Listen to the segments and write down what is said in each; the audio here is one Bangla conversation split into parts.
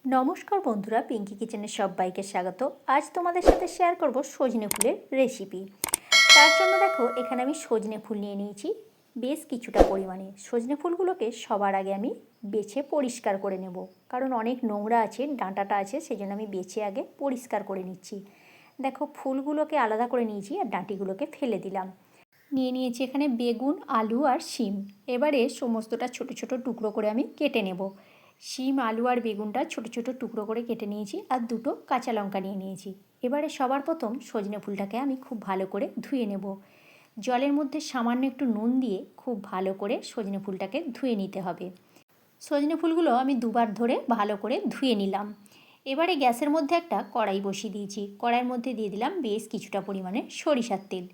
নমস্কার বন্ধুরা, পিঙ্কি কিচেনে সবাইকে স্বাগত। আজ তোমাদের সাথে শেয়ার করব সজনে ফুলের রেসিপি। তার জন্য দেখো, এখানে আমি সজনে ফুল নিয়ে নিয়েছি বেশ কিছুটা পরিমাণে। সজনে ফুলগুলোকে সবার আগে আমি বেছে পরিষ্কার করে নেব, কারণ অনেক নোংরা আছে, ডাঁটাটা আছে, সেই জন্য আমি বেছে আগে পরিষ্কার করে নিচ্ছি। দেখো, ফুলগুলোকে আলাদা করে নিয়েছি আর ডাঁটিগুলোকে ফেলে দিলাম। নিয়ে নিয়েছি এখানে বেগুন, আলু আর শিম। এবারে সমস্তটা ছোট ছোট টুকরো করে আমি কেটে নেব। শিম, আলু আর বেগুনটা ছোট ছোট টুকরো করে কেটে নিয়েছি আর দুটো কাঁচা লঙ্কা নিয়ে নিয়েছি। এবারে সবার প্রথম সজনে ফুলটাকে আমি খুব ভালো করে ধুয়ে নেব। জলের মধ্যে সামান্য একটু নুন দিয়ে খুব ভালো করে সজনে ফুলটাকে ধুয়ে নিতে হবে। সজনে ফুলগুলো আমি দুবার ধরে ভালো করে ধুয়ে নিলাম। এবারে গ্যাসের মধ্যে একটা কড়াই বসিয়ে দিয়েছি। কড়াইয়ের মধ্যে দিয়ে দিলাম বেশ কিছুটা পরিমাণে সরিষার তেল।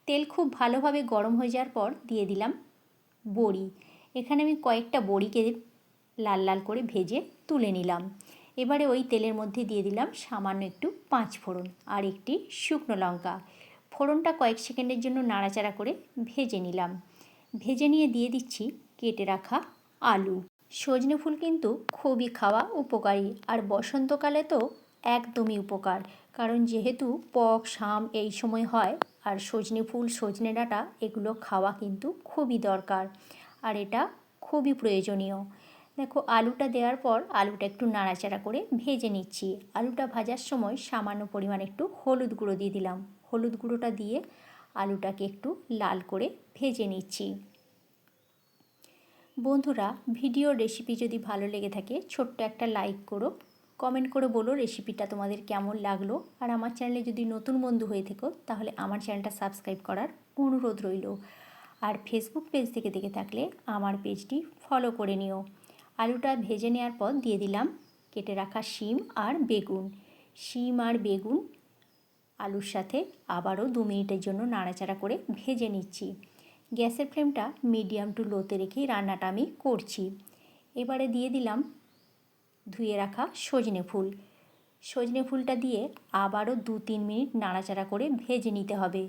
তেল খুব ভালোভাবে গরম হয়ে যাওয়ার পর দিয়ে দিলাম বড়ি। এখানে আমি কয়েকটা বড়িকে লাল লাল করে ভেজে তুলে নিলাম। এবারে ওই তেলের মধ্যে দিয়ে দিলাম সামান্য একটু পাঁচ ফোড়ন আর একটি শুকনো লঙ্কা। ফোড়নটা কয়েক সেকেন্ডের জন্য নাড়াচাড়া করে ভেজে নিলাম। ভেজে নিয়ে দিয়ে দিচ্ছি কেটে রাখা আলু। সজনে ফুল কিন্তু খুবই খাওয়া উপকারী, আর বসন্তকালে তো একদমই উপকার, কারণ যেহেতু পক শাম এই সময় হয়, আর সজনে ফুল, সজনে ডাঁটা এগুলো খাওয়া কিন্তু খুবই দরকার, আর এটা খুবই প্রয়োজনীয়। দেখো, আলুটা দেওয়ার পর আলুটা একটু নাড়াচাড়া করে ভেজে নিচ্ছি। আলুটা ভাজার সময় সামান্য পরিমাণ একটু হলুদ গুঁড়ো দিয়ে দিলাম। হলুদ গুঁড়োটা দিয়ে আলুটাকে একটু লাল করে ভেজে নিচ্ছি। বন্ধুরা, ভিডিওর রেসিপি যদি ভালো লেগে থাকে ছোট্ট একটা লাইক করো, কমেন্ট করে বলো রেসিপিটা তোমাদের কেমন লাগলো। আর আমার চ্যানেলে যদি নতুন বন্ধু হয়ে থেকো তাহলে আমার চ্যানেলটা সাবস্ক্রাইব করার অনুরোধ রইল। আর ফেসবুক পেজ থেকে দেখে থাকলে আমার পেজটি ফলো করে নিও। আলুটা ভেজে নেওয়ার পর দিয়ে দিলাম কেটে রাখা শিম আর বেগুন। শিম আর বেগুন আলুর সাথে আবারও 2 মিনিটের জন্য নাড়াচাড়া করে ভেজে নিচ্ছি। গ্যাসের ফ্লেমটা মিডিয়াম টু লোতে রেখেই রান্নাটা আমি করছি। এবারে দিয়ে দিলাম ধুয়ে রাখা সজনে ফুল। সজনে ফুলটা দিয়ে আবারও 2-3 মিনিট নাড়াচাড়া করে ভেজে নিতে হবে।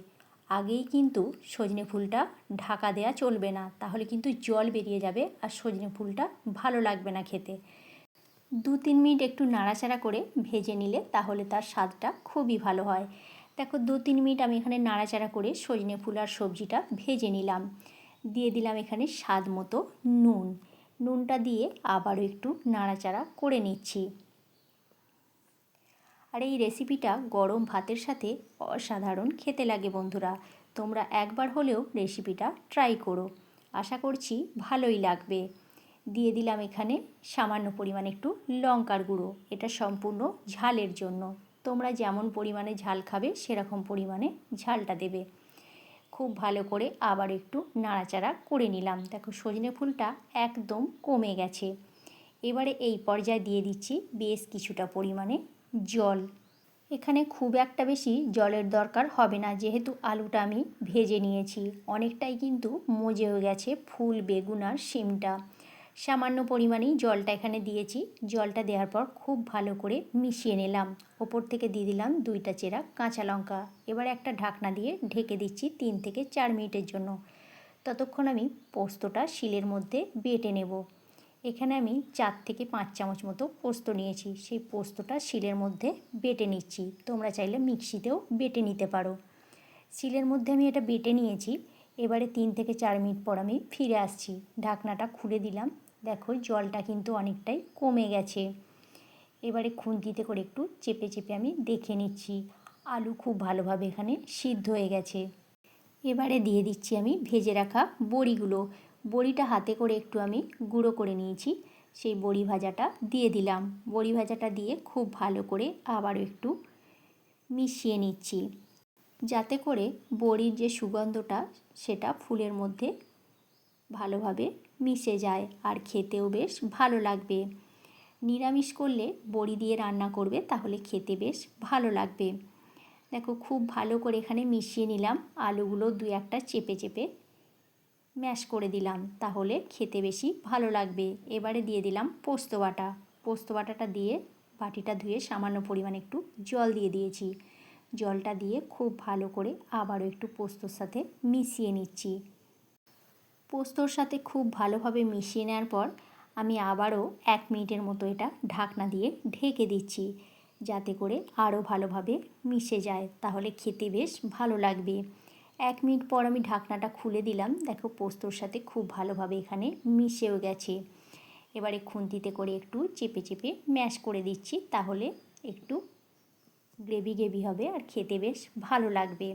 আগেই কিন্তু সজনে ফুলটা ঢাকা দেওয়া চলবে না, তাহলে কিন্তু জল বেরিয়ে যাবে আর সজনে ফুলটা ভালো লাগবে না খেতে। 2-3 মিনিট একটু নাড়াচাড়া করে ভেজে নিলে তাহলে তার স্বাদটা খুবই ভালো হয়। দেখো, 2-3 মিনিট আমি এখানে নাড়াচাড়া করে সজনে ফুল আর সবজিটা ভেজে নিলাম। দিয়ে দিলাম এখানে স্বাদ মতো নুন। নুনটা দিয়ে আবারও একটু নাড়াচাড়া করে নিচ্ছি। আর এই রেসিপিটা গরম ভাতের সাথে অসাধারণ খেতে লাগে বন্ধুরা। তোমরা একবার হলেও রেসিপিটা ট্রাই করো, আশা করছি ভালোই লাগবে। দিয়ে দিলাম এখানে সামান্য পরিমাণে একটু লঙ্কার গুঁড়ো। এটা সম্পূর্ণ ঝালের জন্য, তোমরা যেমন পরিমাণে ঝাল খাবে সেরকম পরিমাণে ঝালটা দেবে। খুব ভালো করে আবার একটু নাড়াচাড়া করে নিলাম। দেখো, সজনে ফুলটা একদম কমে গেছে। এবারে এই পর্যায়ে দিয়ে দিচ্ছি বেশ কিছুটা পরিমাণে জল। এখানে খুব একটা বেশি জলের দরকার হবে না, যেহেতু আলুটা আমি ভেজে নিয়েছি। অনেকটাই কিন্তু মজে হয়ে গেছে ফুল, বেগুন আর শিমটা। সামান্য পরিমাণেই জলটা এখানে দিয়েছি। জলটা দেওয়ার পর খুব ভালো করে মিশিয়ে নিলাম। ওপর থেকে দিয়ে দিলাম 2টা চেরা কাঁচা লঙ্কা। এবার একটা ঢাকনা দিয়ে ঢেকে দিচ্ছি 3 থেকে 4 মিনিটের জন্য। ততক্ষণ আমি পোস্তটা শিলের মধ্যে বেটে নেব। এখানে আমি 4 থেকে 5 চামচ মতো পোস্ত নিয়েছি। সেই পোস্তটা শিলের মধ্যে বেটে নিচ্ছি। তোমরা চাইলে মিক্সিতেও বেটে নিতে পারো। শিলের মধ্যে আমি এটা বেটে নিয়েছি। এবারে 3 থেকে 4 মিনিট পর আমি ফিরে আসছি। ঢাকনাটা খুলে দিলাম। দেখো, জলটা কিন্তু অনেকটাই কমে গেছে। এবারে খুন্তিতে করে একটু চেপে চেপে আমি দেখে নিচ্ছি আলু খুব ভালোভাবে এখানে সিদ্ধ হয়ে গেছে। এবারে দিয়ে দিচ্ছি আমি ভেজে রাখা বড়িগুলো। বড়িটা হাতে করে একটু আমি গুঁড়ো করে নিয়েছি, সেই বড়ি ভাজাটা দিয়ে দিলাম। বড়ি ভাজাটা দিয়ে খুব ভালো করে আবারও একটু মিশিয়ে নিচ্ছি, যাতে করে বড়ির যে সুগন্ধটা সেটা ফুলের মধ্যে ভালোভাবে মিশে যায় আর খেতেও বেশ ভালো লাগবে। নিরামিষ করলে বড়ি দিয়ে রান্না করবে, তাহলে খেতে বেশ ভালো লাগবে। দেখো, খুব ভালো করে এখানে মিশিয়ে নিলাম। আলুগুলো 2-1টা চেপে চেপে ম্যাশ করে দিলাম, তাহলে খেতে বেশি ভালো লাগবে। এবারে দিয়ে দিলাম পোস্ত বাটা। পোস্ত বাটাটা দিয়ে বাটিটা ধুয়ে সামান্য পরিমাণে একটু জল দিয়ে দিয়েছি। জলটা দিয়ে খুব ভালো করে আবারও একটু পোস্তর সাথে মিশিয়ে নিচ্ছি। পোস্তর সাথে খুব ভালোভাবে মিশিয়ে নেওয়ার পর আমি আবারও 1 মিনিটের মতো এটা ঢাকনা দিয়ে ঢেকে দিচ্ছি, যাতে করে আরও ভালোভাবে মিশে যায়, তাহলে খেতে বেশ ভালো লাগবে। 1 মিনিট পর আমি ঢাকনাটা খুলে দিলাম। দেখো পোস্তর সাথে খুব ভালোভাবে এখানে মিশেও গেছে। এবারে খুন্তিতে করে একটু চেপে চেপে ম্যাশ করে দিচ্ছি, তাহলে একটু গ্রেভি গ্রেভি হবে আর খেতে বেশ ভালো লাগবে।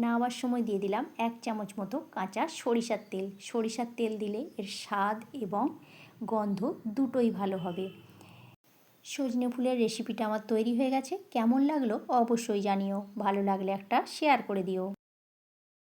নামাবার সময় দিয়ে দিলাম 1 চামচ মতো কাঁচা সরিষার তেল। সরিষার তেল দিলে এর স্বাদ এবং গন্ধ দুটোই ভালো হবে। সজনে ফুলের রেসিপিটা আমার তৈরি হয়ে গেছে। কেমন লাগলো অবশ্যই জানিও। ভালো লাগলে একটা শেয়ার করে দিও।